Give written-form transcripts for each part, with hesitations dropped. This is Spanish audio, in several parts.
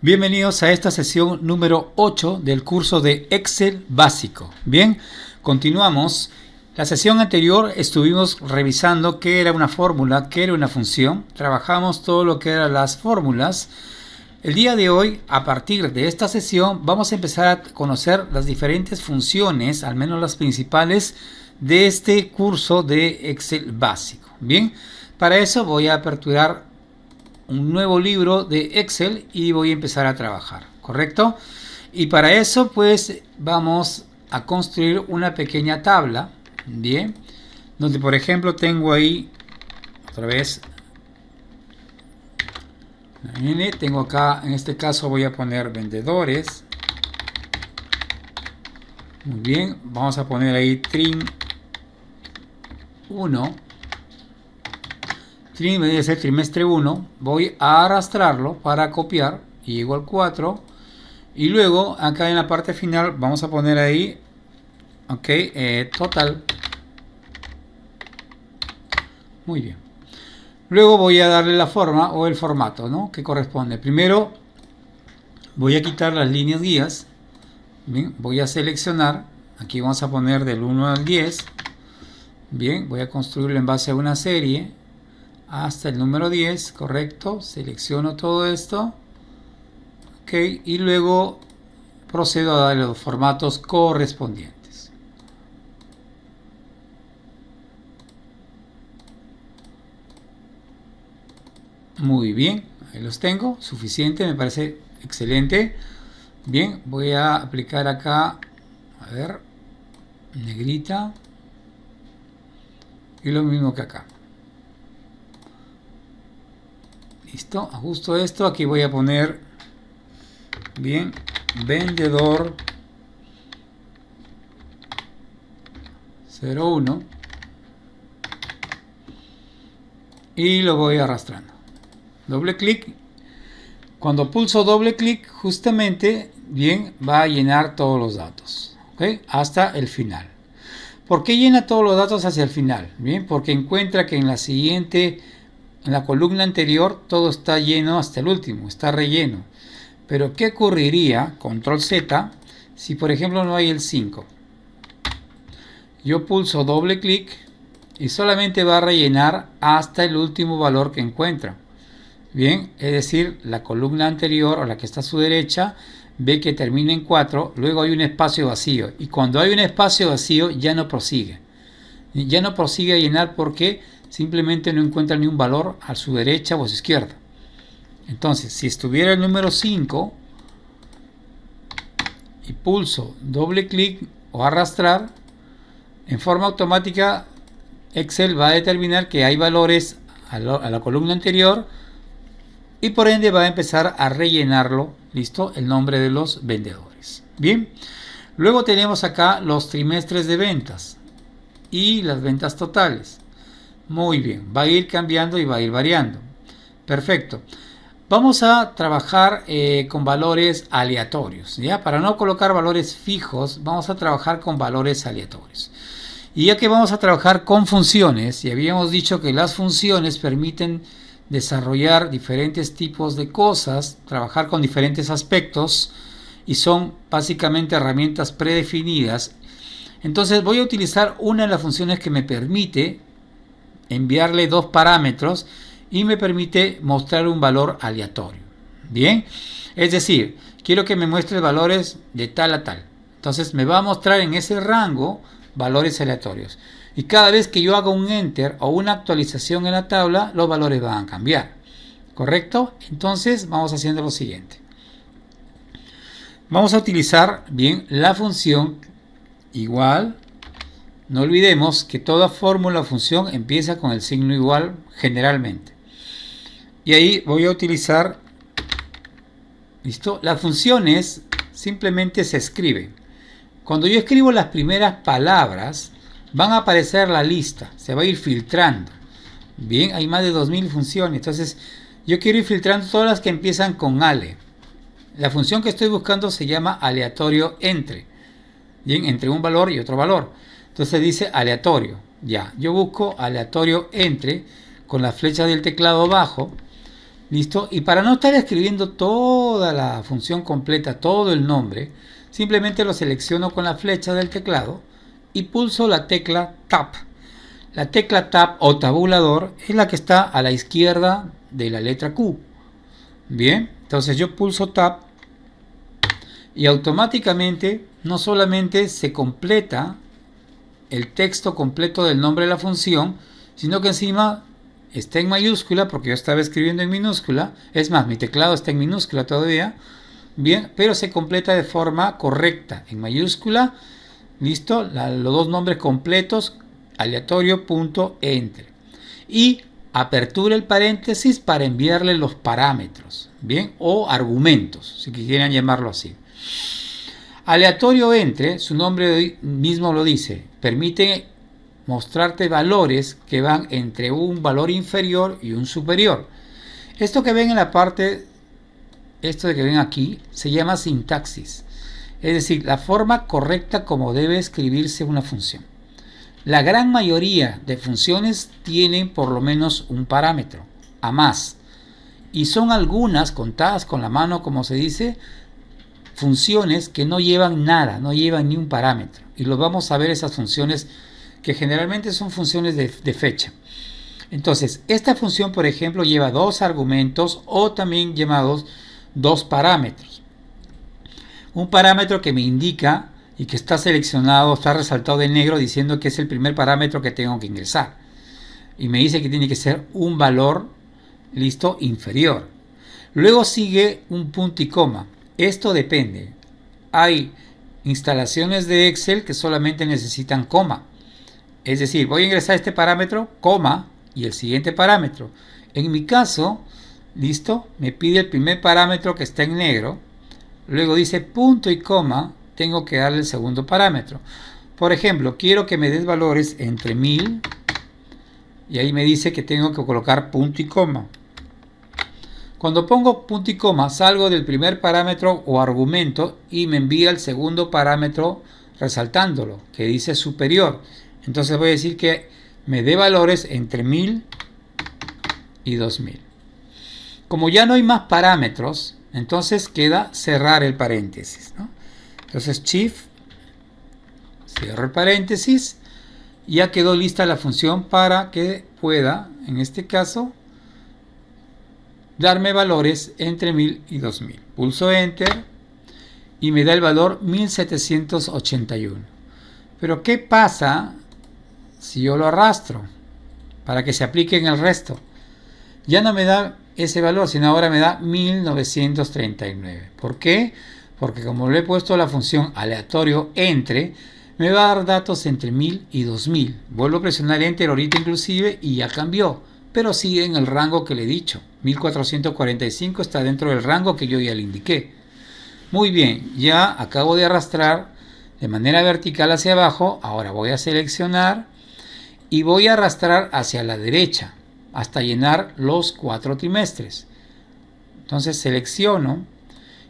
Bienvenidos a esta sesión número 8 del curso de Excel básico. Bien, continuamos. La sesión anterior estuvimos revisando qué era una fórmula, qué era una función. Trabajamos todo lo que eran las fórmulas. El día de hoy, a partir de esta sesión, vamos a empezar a conocer las diferentes funciones, al menos las principales, de este curso de Excel básico. Bien, para eso voy a aperturar un nuevo libro de Excel y voy a empezar a trabajar, ¿correcto? Y para eso pues vamos a construir una pequeña tabla, bien, donde por ejemplo tengo ahí otra vez, tengo acá, en este caso voy a poner vendedores. Muy bien, vamos a poner ahí trim 1. Trim debe ser trimestre 1, voy a arrastrarlo para copiar y llego al 4 y luego acá en la parte final vamos a poner ahí total. Muy bien, luego voy a darle la forma o el formato, ¿no?, que corresponde. Primero voy a quitar las líneas guías. Bien, voy a seleccionar, aquí vamos a poner del 1 al 10. Bien, voy a construirlo en base a una serie hasta el número 10, correcto. Selecciono todo esto, ok, y luego procedo a darle los formatos correspondientes. Muy bien, ahí los tengo, suficiente, me parece excelente. Bien, voy a aplicar acá, a ver, negrita, y lo mismo que acá. Listo, ajusto esto, aquí voy a poner, bien, vendedor 01 y lo voy arrastrando. Doble clic. Cuando pulso doble clic, justamente, bien, va a llenar todos los datos, ¿ok?, hasta el final. ¿Por qué llena todos los datos hacia el final? Bien, porque encuentra que en la siguiente, en la columna anterior, todo está lleno hasta el último, está relleno. Pero ¿qué ocurriría, control Z, si por ejemplo no hay el 5? Yo pulso doble clic y solamente va a rellenar hasta el último valor que encuentra. Bien, es decir, la columna anterior o la que está a su derecha ve que termina en 4, luego hay un espacio vacío. Y cuando hay un espacio vacío ya no prosigue. Ya no prosigue a llenar porque simplemente no encuentra ni un valor a su derecha o a su izquierda. Entonces, si estuviera el número 5 y pulso doble clic o arrastrar, en forma automática Excel va a determinar que hay valores a la columna anterior y por ende va a empezar a rellenarlo, listo, el nombre de los vendedores. Bien, luego tenemos acá los trimestres de ventas y las ventas totales. Muy bien, va a ir cambiando y va a ir variando. Perfecto. Vamos a trabajar con valores aleatorios, ¿ya? Para no colocar valores fijos, vamos a trabajar con valores aleatorios. Y ya que vamos a trabajar con funciones, y habíamos dicho que las funciones permiten desarrollar diferentes tipos de cosas, trabajar con diferentes aspectos, y son básicamente herramientas predefinidas. Entonces voy a utilizar una de las funciones que me permite enviarle dos parámetros y me permite mostrar un valor aleatorio. Bien, es decir, quiero que me muestre valores de tal a tal. Entonces me va a mostrar en ese rango valores aleatorios. Y cada vez que yo haga un enter o una actualización en la tabla, los valores van a cambiar. ¿Correcto? Entonces vamos haciendo lo siguiente. Vamos a utilizar, bien, la función igual. No olvidemos que toda fórmula o función empieza con el signo igual generalmente. Y ahí voy a utilizar, ¿listo? Las funciones simplemente se escriben. Cuando yo escribo las primeras palabras, van a aparecer la lista, se va a ir filtrando. Bien, hay más de 2000 funciones, entonces yo quiero ir filtrando todas las que empiezan con ale. La función que estoy buscando se llama aleatorio entre. Bien, entre un valor y otro valor. Entonces dice aleatorio. Ya, yo busco aleatorio entre con la flecha del teclado abajo. ¿Listo? Y para no estar escribiendo toda la función completa, todo el nombre, simplemente lo selecciono con la flecha del teclado y pulso la tecla Tab. La tecla Tab o tabulador es la que está a la izquierda de la letra Q. Bien, entonces yo pulso Tab y automáticamente no solamente se completa el texto completo del nombre de la función, sino que encima está en mayúscula, porque yo estaba escribiendo en minúscula. Es más, mi teclado está en minúscula todavía. Bien, pero se completa de forma correcta, en mayúscula. Listo, los dos nombres completos, aleatorio.enter. Y apertura el paréntesis para enviarle los parámetros, bien, o argumentos, si quieran llamarlo así. Aleatorio entre, su nombre mismo lo dice, permite mostrarte valores que van entre un valor inferior y un superior. Esto que ven en la parte, esto de que ven aquí, se llama sintaxis, es decir, la forma correcta como debe escribirse una función. La gran mayoría de funciones tienen por lo menos un parámetro, a más, y son algunas contadas con la mano, como se dice, funciones que no llevan nada, no llevan ni un parámetro, y lo vamos a ver esas funciones que generalmente son funciones de fecha. Entonces, esta función, por ejemplo, lleva dos argumentos o también llamados dos parámetros. Un parámetro que me indica y que está seleccionado, está resaltado de negro diciendo que es el primer parámetro que tengo que ingresar. Y me dice que tiene que ser un valor, listo, inferior. Luego sigue un punto y coma. Esto depende. Hay instalaciones de Excel que solamente necesitan coma. Es decir, voy a ingresar este parámetro, coma, y el siguiente parámetro. En mi caso, listo, me pide el primer parámetro que está en negro. Luego dice punto y coma, tengo que darle el segundo parámetro. Por ejemplo, quiero que me des valores entre 1000 y ahí me dice que tengo que colocar punto y coma. Cuando pongo punto y coma, salgo del primer parámetro o argumento y me envía el segundo parámetro resaltándolo, que dice superior. Entonces voy a decir que me dé valores entre 1000 y 2000. Como ya no hay más parámetros, entonces queda cerrar el paréntesis, ¿no? Entonces Shift, cierro el paréntesis, y ya quedó lista la función para que pueda, en este caso, darme valores entre 1000 y 2000. Pulso Enter y me da el valor 1781. Pero ¿qué pasa si yo lo arrastro para que se aplique en el resto? Ya no me da ese valor, sino ahora me da 1939. ¿Por qué? Porque como le he puesto la función aleatorio entre, me va a dar datos entre 1000 y 2000. Vuelvo a presionar Enter ahorita inclusive y ya cambió, pero sigue en el rango que le he dicho. 1445 está dentro del rango que yo ya le indiqué. Muy bien, ya acabo de arrastrar de manera vertical hacia abajo. Ahora voy a seleccionar y voy a arrastrar hacia la derecha hasta llenar los 4 trimestres. Entonces selecciono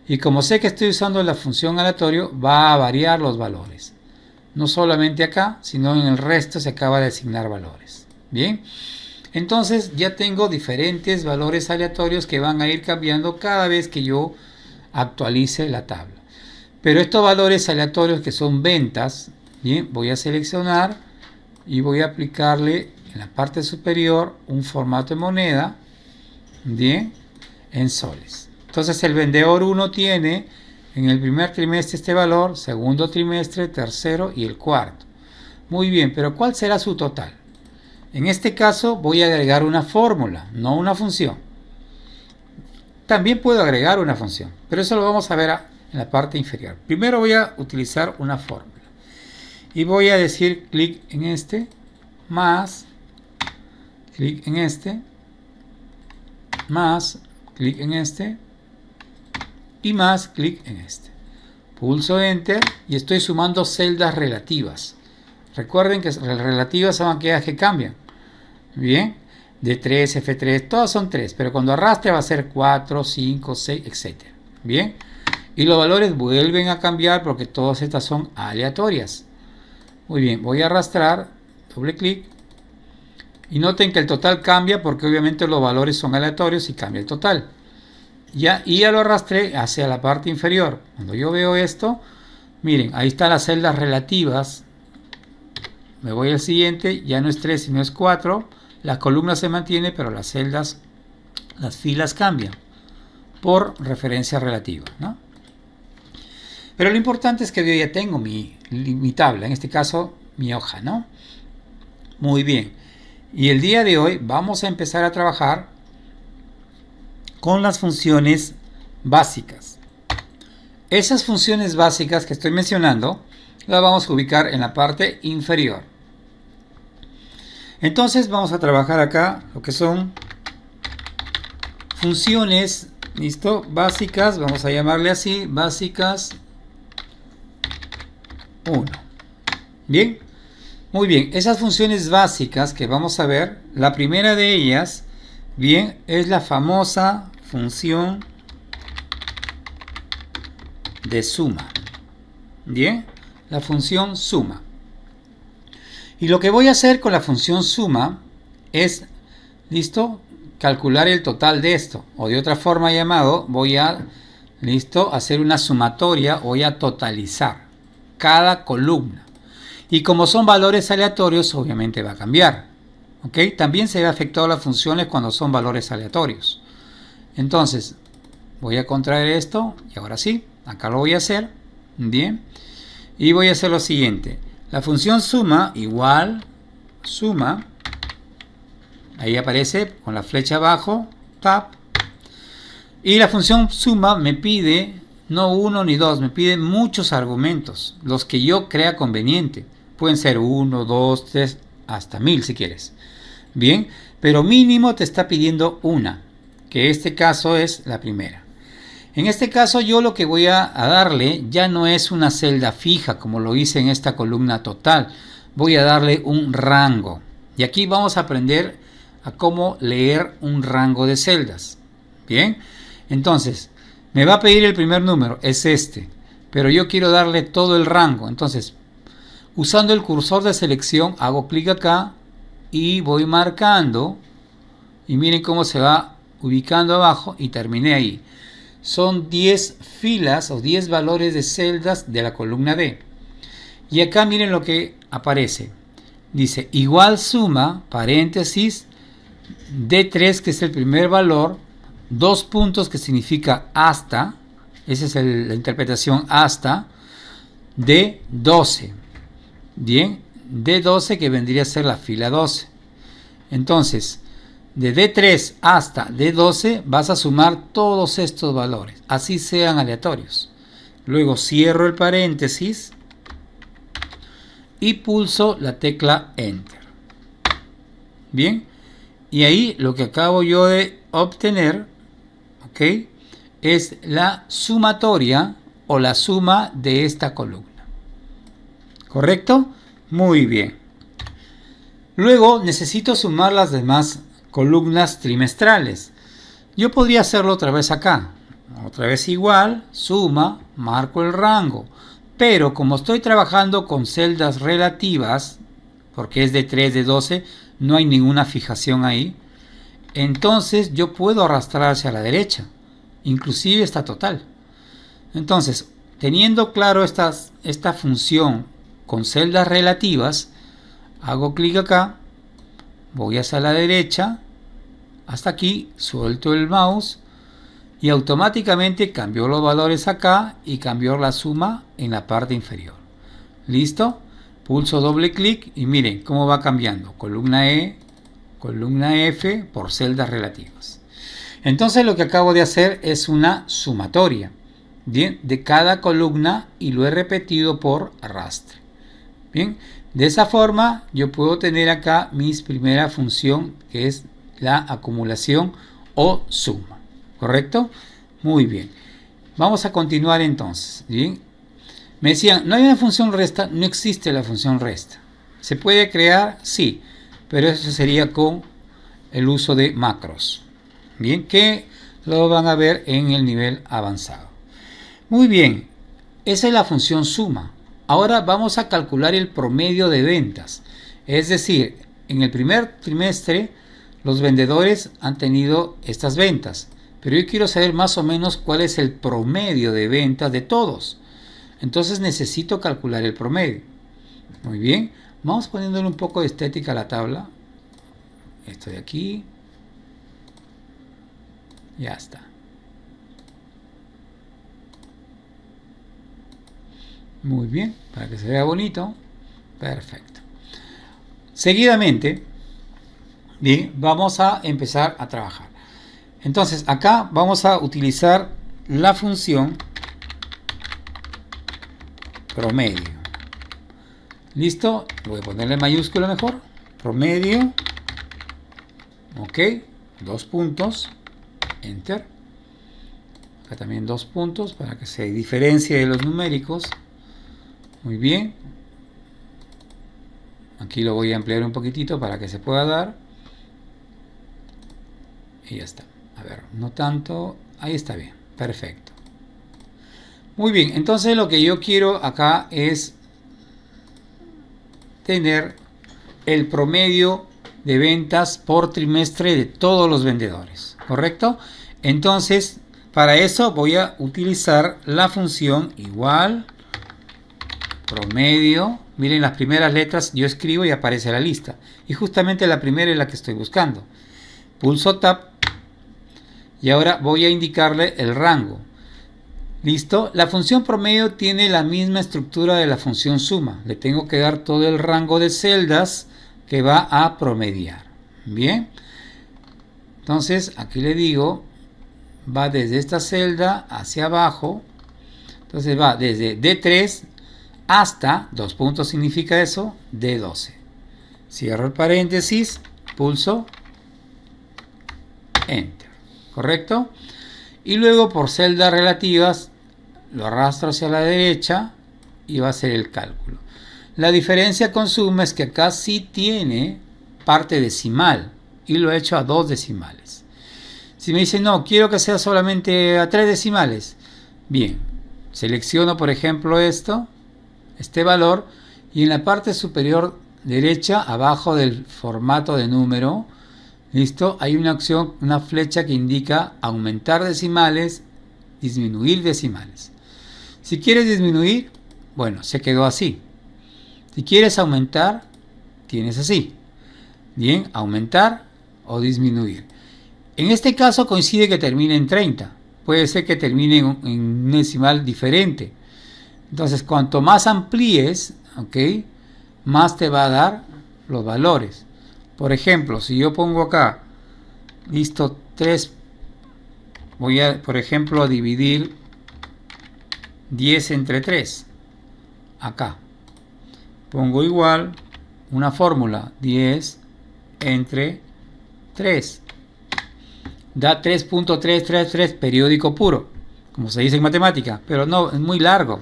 y como sé que estoy usando la función aleatorio, va a variar los valores. No solamente acá, sino en el resto se acaba de asignar valores. Bien, entonces ya tengo diferentes valores aleatorios que van a ir cambiando cada vez que yo actualice la tabla. Pero estos valores aleatorios que son ventas, bien, voy a seleccionar y voy a aplicarle en la parte superior un formato de moneda, bien, en soles. Entonces el vendedor 1 tiene en el primer trimestre este valor, segundo trimestre, tercero y el cuarto. Muy bien, pero ¿cuál será su total? En este caso voy a agregar una fórmula, no una función. También puedo agregar una función, pero eso lo vamos a ver en la parte inferior. Primero voy a utilizar una fórmula. Y voy a decir clic en este, más, clic en este, más, clic en este, y más clic en este. Pulso Enter y estoy sumando celdas relativas. Recuerden que las relativas son aquellas que cambian. Bien, D3, F3, todas son 3, pero cuando arrastre va a ser 4, 5, 6, etc. Bien, y los valores vuelven a cambiar porque todas estas son aleatorias. Muy bien, voy a arrastrar, doble clic, Y noten que el total cambia porque obviamente los valores son aleatorios y cambia el total. Ya, y ya lo arrastré hacia la parte inferior. Cuando yo veo esto, miren, ahí están las celdas relativas. Me voy al siguiente, ya no es 3 sino es 4. La columna se mantiene, pero las celdas, las filas cambian por referencia relativa, ¿no? Pero lo importante es que yo ya tengo mi tabla, en este caso mi hoja, ¿no? Muy bien. Y el día de hoy vamos a empezar a trabajar con las funciones básicas. Esas funciones básicas que estoy mencionando las vamos a ubicar en la parte inferior. Entonces vamos a trabajar acá lo que son funciones, ¿listo? Básicas, vamos a llamarle así, básicas 1. Bien, muy bien, esas funciones básicas que vamos a ver, la primera de ellas, bien, es la famosa función de suma. Bien, la función suma. Y lo que voy a hacer con la función suma es, ¿listo?, calcular el total de esto. O de otra forma llamado, voy a, ¿listo?, hacer una sumatoria, voy a totalizar cada columna. Y como son valores aleatorios, obviamente va a cambiar. ¿Ok? También se ve afectado las funciones cuando son valores aleatorios. Entonces, voy a contraer esto, y ahora sí, acá lo voy a hacer. Bien. Y voy a hacer lo siguiente. La función suma igual suma, ahí aparece con la flecha abajo, tab, y la función suma me pide no 1 ni 2, me pide muchos argumentos, los que yo crea conveniente. Pueden ser 1, 2, 3, hasta 1000 si quieres. Bien, pero mínimo te está pidiendo una, que en este caso es la primera. En este caso yo lo que voy a darle ya no es una celda fija como lo hice en esta columna total. Voy a darle un rango. Y aquí vamos a aprender a cómo leer un rango de celdas. Bien, entonces me va a pedir el primer número, es este. Pero yo quiero darle todo el rango. Entonces, usando el cursor de selección, hago clic acá y voy marcando. Y miren cómo se va ubicando abajo y terminé ahí. Son 10 filas o 10 valores de celdas de la columna D. Y acá miren lo que aparece. Dice igual suma, paréntesis, D3 que es el primer valor, 2 puntos que significa hasta, esa es la interpretación hasta, D12. Bien, D12 que vendría a ser la fila 12. Entonces, de D3 hasta D12 vas a sumar todos estos valores, así sean aleatorios. Luego cierro el paréntesis y pulso la tecla Enter. Bien, y ahí lo que acabo yo de obtener, ¿ok?, es la sumatoria o la suma de esta columna. ¿Correcto? Muy bien. Luego necesito sumar las demás columnas trimestrales. Yo podría hacerlo otra vez acá. Otra vez igual, suma, marco el rango. Pero como estoy trabajando con celdas relativas, porque es de 3, de 12, no hay ninguna fijación ahí. Entonces yo puedo arrastrar hacia la derecha. Inclusive esta total. Entonces, teniendo claro esta función con celdas relativas, hago clic acá. Voy hacia la derecha, hasta aquí, suelto el mouse y automáticamente cambió los valores acá y cambió la suma en la parte inferior. ¿Listo? Pulso doble clic y miren cómo va cambiando. Columna E, columna F por celdas relativas. Entonces lo que acabo de hacer es una sumatoria, bien, de cada columna y lo he repetido por arrastre. Bien. De esa forma yo puedo tener acá mi primera función que es la acumulación o suma. ¿Correcto? Muy bien. Vamos a continuar entonces. Bien. Me decían, ¿no hay una función resta? No existe la función resta. ¿Se puede crear? Sí. Pero eso sería con el uso de macros. Bien, que lo van a ver en el nivel avanzado. Muy bien. Esa es la función suma. Ahora vamos a calcular el promedio de ventas. Es decir, en el primer trimestre los vendedores han tenido estas ventas, pero yo quiero saber más o menos cuál es el promedio de ventas de todos. Entonces necesito calcular el promedio. Muy bien, vamos poniéndole un poco de estética a la tabla. Esto de aquí. Ya está. Muy bien, para que se vea bonito. Perfecto. Seguidamente, bien, vamos a empezar a trabajar. Entonces, acá vamos a utilizar la función promedio. ¿Listo? Voy a ponerle mayúscula mejor. Promedio. Ok. 2 puntos. Enter. Acá también 2 puntos para que se diferencie de los numéricos. Muy bien. Aquí lo voy a ampliar un poquitito para que se pueda dar. Y ya está. A ver, no tanto. Ahí está bien. Perfecto. Muy bien. Entonces lo que yo quiero acá es tener el promedio de ventas por trimestre de todos los vendedores. ¿Correcto? Entonces, para eso voy a utilizar la función igual promedio. Miren las primeras letras, yo escribo y aparece la lista. Y justamente la primera es la que estoy buscando. Pulso Tab. Y ahora voy a indicarle el rango. ¿Listo? La función promedio tiene la misma estructura de la función suma. Le tengo que dar todo el rango de celdas que va a promediar. Bien. Entonces, aquí le digo, va desde esta celda hacia abajo. Entonces va desde D3 hasta, 2 puntos significa eso, D12. Cierro el paréntesis, pulso Enter. ¿Correcto? Y luego por celdas relativas lo arrastro hacia la derecha y va a ser el cálculo. La diferencia con suma es que acá sí tiene parte decimal y lo he hecho a 2 decimales. Si me dicen no, quiero que sea solamente a 3 decimales. Bien, selecciono por ejemplo este valor, y en la parte superior derecha, abajo del formato de número, ¿listo? Hay una opción, una flecha que indica aumentar decimales, disminuir decimales. Si quieres disminuir, bueno, se quedó así. Si quieres aumentar, tienes así. Bien, aumentar o disminuir. En este caso coincide que termine en 30. Puede ser que termine en un decimal diferente. Entonces, cuanto más amplíes, ¿ok?, más te va a dar los valores. Por ejemplo, si yo pongo acá, listo, 3, voy a, por ejemplo, a dividir 10 entre 3. Acá. Pongo igual una fórmula, 10 entre 3. Da 3.333, periódico puro, como se dice en matemática, pero no, es muy largo.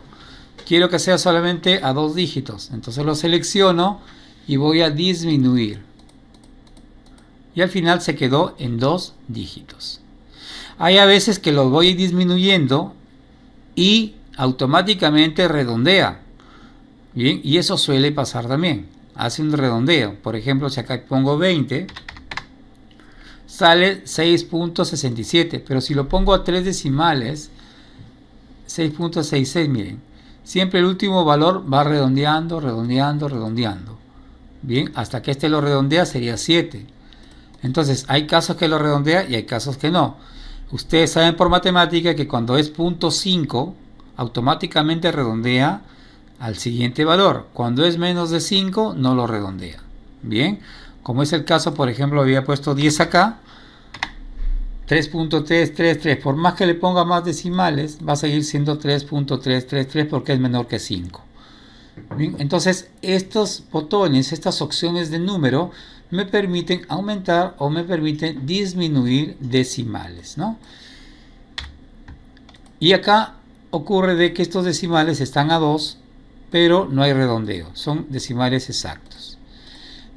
Quiero que sea solamente a 2 dígitos. Entonces lo selecciono y voy a disminuir. Y al final se quedó en 2 dígitos. Hay a veces que lo voy disminuyendo y automáticamente redondea. Bien, y eso suele pasar también. Hace un redondeo. Por ejemplo, si acá pongo 20, sale 6.67. Pero si lo pongo a 3 decimales, 6.66, miren. Siempre el último valor va redondeando, redondeando, redondeando. Bien, hasta que este lo redondea sería 7. Entonces, hay casos que lo redondea y hay casos que no. Ustedes saben por matemática que cuando es 0.5, automáticamente redondea al siguiente valor. Cuando es menos de 5, no lo redondea. Bien, como es el caso, por ejemplo, había puesto 10 acá. 3.333, por más que le ponga más decimales, va a seguir siendo 3.333 porque es menor que 5. Bien, entonces, estos botones, estas opciones de número, me permiten aumentar o me permiten disminuir decimales, ¿no? Y acá ocurre de que estos decimales están a 2, pero no hay redondeo, son decimales exactos.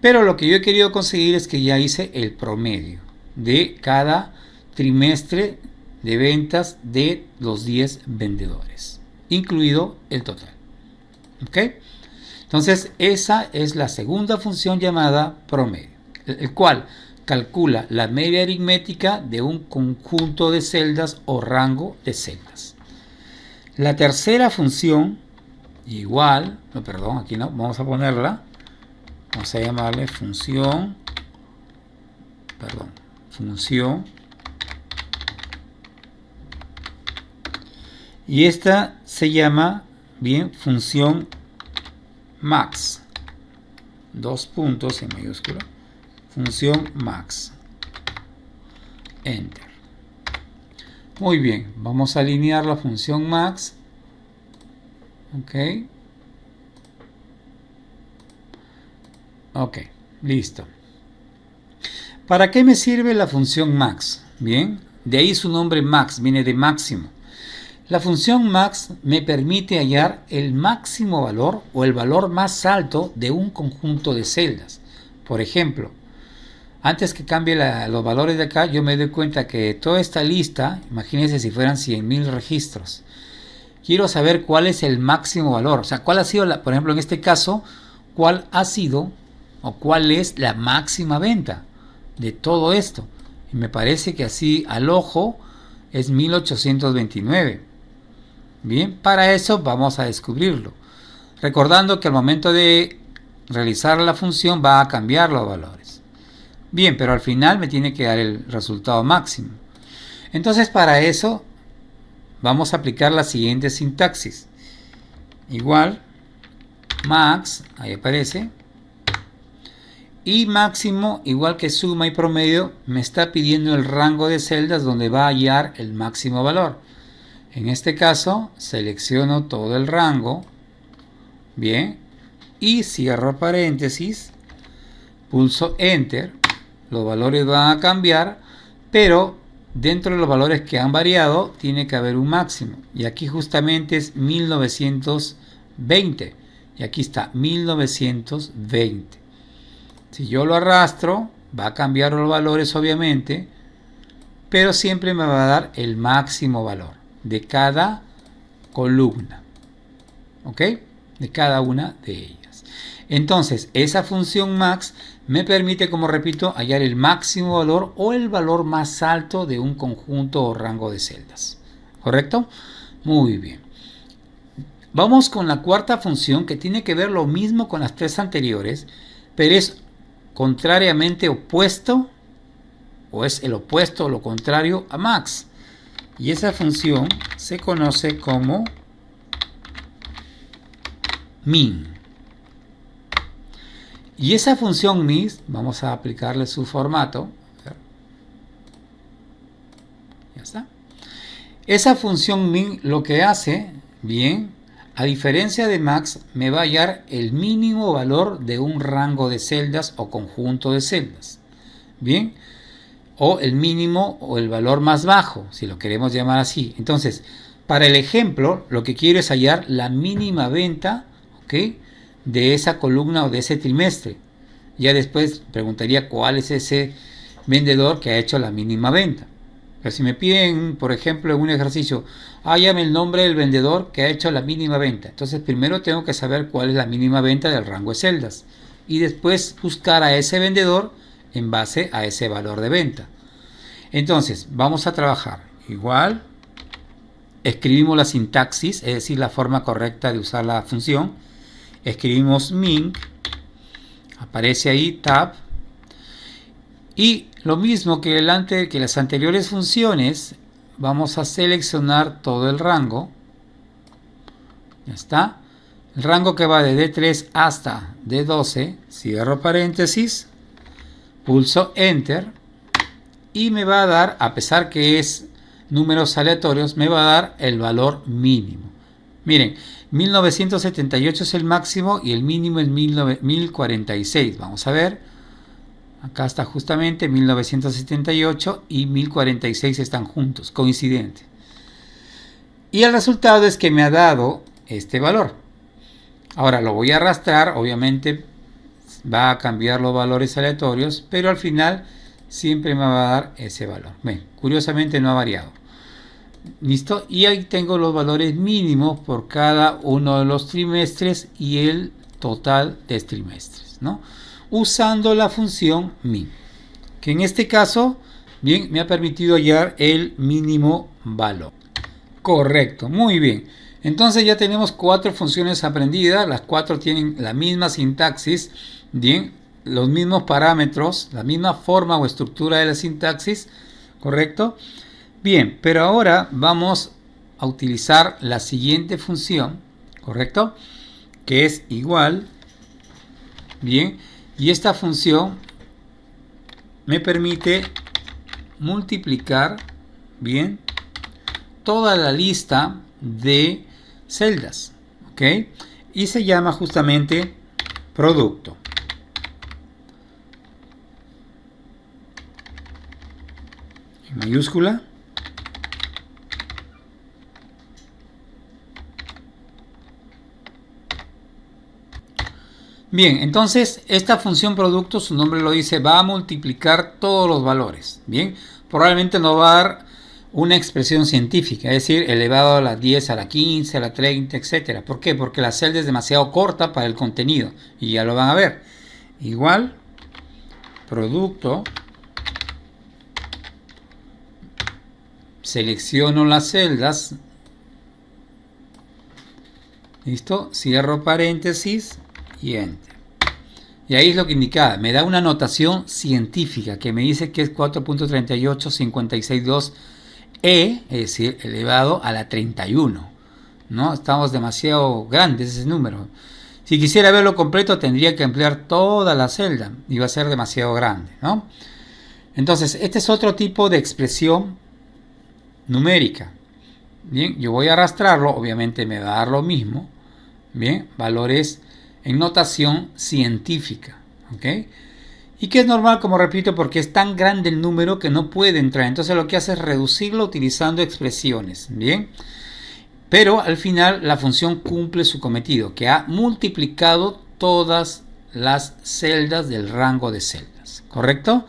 Pero lo que yo he querido conseguir es que ya hice el promedio de cada trimestre de ventas de los 10 vendedores, incluido el total. ¿Ok? Entonces, esa es la segunda función llamada promedio, el cual calcula la media aritmética de un conjunto de celdas o rango de celdas. La tercera función, igual, no, perdón, aquí no, vamos a ponerla, vamos a llamarle función y esta se llama, bien, función max, dos puntos en mayúscula, función max, enter. Muy bien, vamos a alinear la función max, ok, listo. ¿Para qué me sirve la función max? Bien, de ahí su nombre max, viene de máximo. La función max me permite hallar el máximo valor o el valor más alto de un conjunto de celdas. Por ejemplo, antes que cambie los valores de acá, yo me doy cuenta que toda esta lista, imagínense si fueran 100.000 registros, quiero saber cuál es el máximo valor, o sea, cuál ha sido, por ejemplo, en este caso, cuál ha sido o cuál es la máxima venta de todo esto. Y me parece que así al ojo es 1829. Bien, para eso vamos a descubrirlo. Recordando que al momento de realizar la función va a cambiar los valores. Bien, pero al final me tiene que dar el resultado máximo. Entonces para eso vamos a aplicar la siguiente sintaxis. Igual, max, ahí aparece. Y máximo, igual que suma y promedio, me está pidiendo el rango de celdas donde va a hallar el máximo valor. En este caso, selecciono todo el rango, bien, y cierro paréntesis, pulso Enter, los valores van a cambiar, pero dentro de los valores que han variado, tiene que haber un máximo, y aquí justamente es 1920, y aquí está 1920. Si yo lo arrastro, va a cambiar los valores obviamente, pero siempre me va a dar el máximo valor de cada columna, ¿ok? De cada una de ellas. Entonces, esa función max me permite, como repito, hallar el máximo valor o el valor más alto de un conjunto o rango de celdas, ¿correcto? Muy bien. Vamos con la cuarta función que tiene que ver lo mismo con las tres anteriores, pero es contrariamente opuesto, o es el opuesto o lo contrario a max. Y esa función se conoce como min. Y esa función min, vamos a aplicarle su formato. Ya está. Esa función min lo que hace, bien, a diferencia de max, me va a hallar el mínimo valor de un rango de celdas o conjunto de celdas. Bien, o el mínimo o el valor más bajo, si lo queremos llamar así. Entonces, para el ejemplo, lo que quiero es hallar la mínima venta, ¿ok?, de esa columna o de ese trimestre. Ya después preguntaría cuál es ese vendedor que ha hecho la mínima venta. Pero si me piden, por ejemplo, en un ejercicio, hállame el nombre del vendedor que ha hecho la mínima venta. Entonces, primero tengo que saber cuál es la mínima venta del rango de celdas. Y después buscar a ese vendedor en base a ese valor de venta. Entonces, vamos a trabajar. Igual, escribimos la sintaxis, es decir, la forma correcta de usar la función. Escribimos min, aparece ahí tab, y lo mismo que las anteriores funciones, vamos a seleccionar todo el rango. Ya está. El rango que va de D3 hasta D12, cierro paréntesis, pulso Enter y me va a dar, a pesar que es números aleatorios, me va a dar el valor mínimo. Miren, 1978 es el máximo y el mínimo es 1046. Vamos a ver. Acá está justamente 1978 y 1046 están juntos, coincidente. Y el resultado es que me ha dado este valor. Ahora lo voy a arrastrar, obviamente va a cambiar los valores aleatorios, pero al final siempre me va a dar ese valor. Ven, curiosamente no ha variado. ¿Listo? Y ahí tengo los valores mínimos por cada uno de los trimestres y total de trimestres, ¿no? Usando la función min, que en este caso, bien, me ha permitido hallar el mínimo valor. Correcto, muy bien. Entonces ya tenemos 4 funciones aprendidas, las 4 tienen la misma sintaxis, bien, los mismos parámetros, la misma forma o estructura de la sintaxis, ¿correcto? Bien, pero ahora vamos a utilizar la siguiente función, ¿correcto? Que es igual, bien, y esta función me permite multiplicar, bien, toda la lista de celdas, ¿ok? Y se llama justamente producto. En mayúscula. Bien, entonces esta función producto, su nombre lo dice, va a multiplicar todos los valores. Bien, probablemente nos va a dar una expresión científica, es decir, elevado a la 10, a la 15, a la 30, etc. ¿Por qué? Porque la celda es demasiado corta para el contenido y ya lo van a ver. Igual, producto, selecciono las celdas, listo, cierro paréntesis y enter. Y ahí es lo que indicaba, me da una notación científica que me dice que es 4.38562E, es decir, elevado a la 31, ¿no? Estamos demasiado grandes ese número. Si quisiera verlo completo tendría que ampliar toda la celda y va a ser demasiado grande, ¿no? Entonces, este es otro tipo de expresión numérica. Bien, yo voy a arrastrarlo, obviamente me va a dar lo mismo. Bien, valores en notación científica, ¿ok? Y que es normal, como repito, porque es tan grande el número que no puede entrar. Entonces lo que hace es reducirlo utilizando expresiones, ¿bien? Pero al final la función cumple su cometido, que ha multiplicado todas las celdas del rango de celdas, ¿correcto?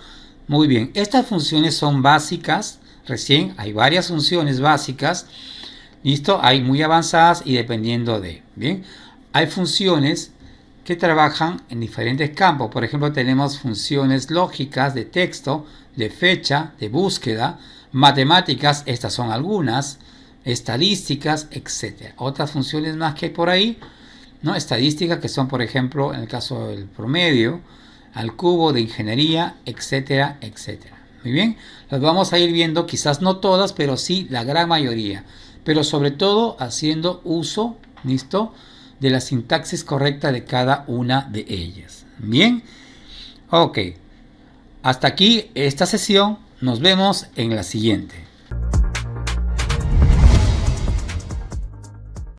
Muy bien, estas funciones son básicas, recién hay varias funciones básicas, ¿listo? Hay muy avanzadas y dependiendo de, ¿bien? Hay funciones que trabajan en diferentes campos. Por ejemplo, tenemos funciones lógicas de texto, de fecha, de búsqueda, matemáticas, estas son algunas, estadísticas, etc. Otras funciones más que hay por ahí, ¿no? Estadísticas que son, por ejemplo, en el caso del promedio, al cubo, de ingeniería, etcétera, etcétera. Muy bien, las vamos a ir viendo, quizás no todas, pero sí la gran mayoría. Pero sobre todo haciendo uso, ¿listo?, de la sintaxis correcta de cada una de ellas. Bien, ok. Hasta aquí esta sesión. Nos vemos en la siguiente.